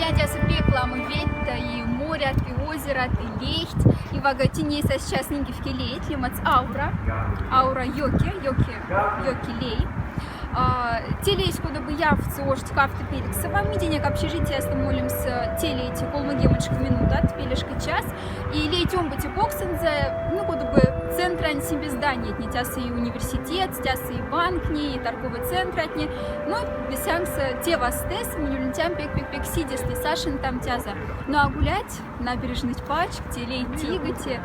Яндясы пекламы ветта и морят, и озеро, и лехть, и вагатинеса сейчас нинги в келеет, лимац аура йоки лей. Телеич, куда бы я в цошт кафты перекса, вам медине общежитие с молим с телети колмагемочка минута, пелешка час, и лейтем бы боксензе, ну куда бы центра себе здания, не тясы и университет, тясы и банк, не и торговый центр от не, ну бесянкса те вас тес, минулентям пек сидис, ты Сашин там тяза. Ну а гулять набережный пачк, телей тигати,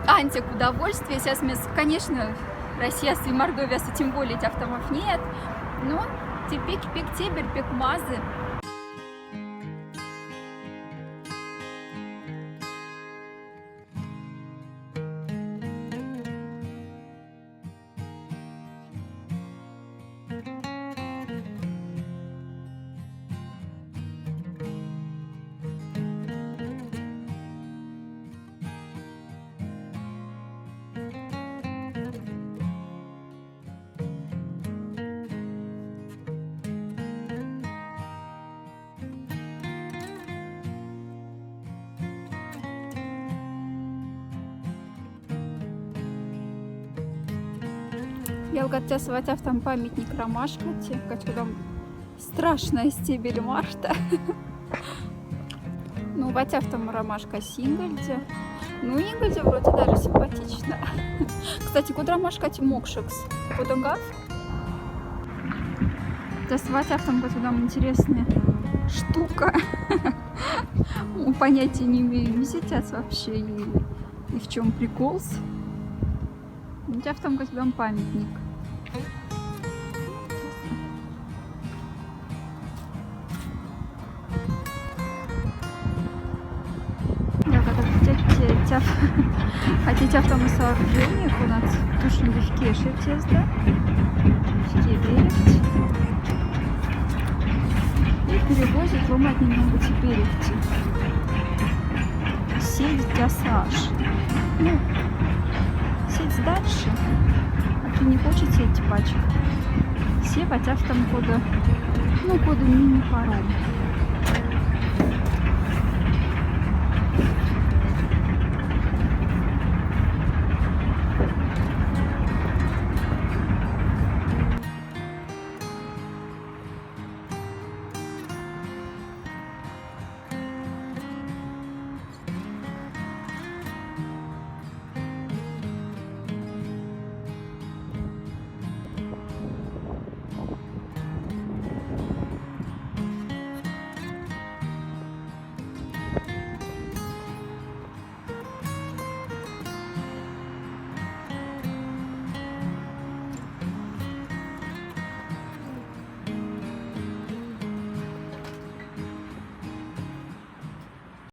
антик удовольствие, сейчас конечно. Россия и Мордовия, тем более этих автомов нет, но теперь пек-тебер, пек-мазы. Я угадаю сватя там памятник ромашка, как там страшная стебель марта. Ну, ватя там ромашка сингальде. Ну, ингальде вроде даже симпатично. Кстати, куда ромашка мокшекс? Куда гав? Да сватя там там интересная штука. Понятия не имею, не сетят вообще и в чем прикол. У тебя в том там памятник. Хотите в том сооружениях у нас тушим в кеше тесто, в кебелехте и перевозят ломать немного теперехте. Сеть тясаж. Ну, сеть дальше, а ты не хочешь сеть пачек. Все хотят там кода, ну кода мини-паром.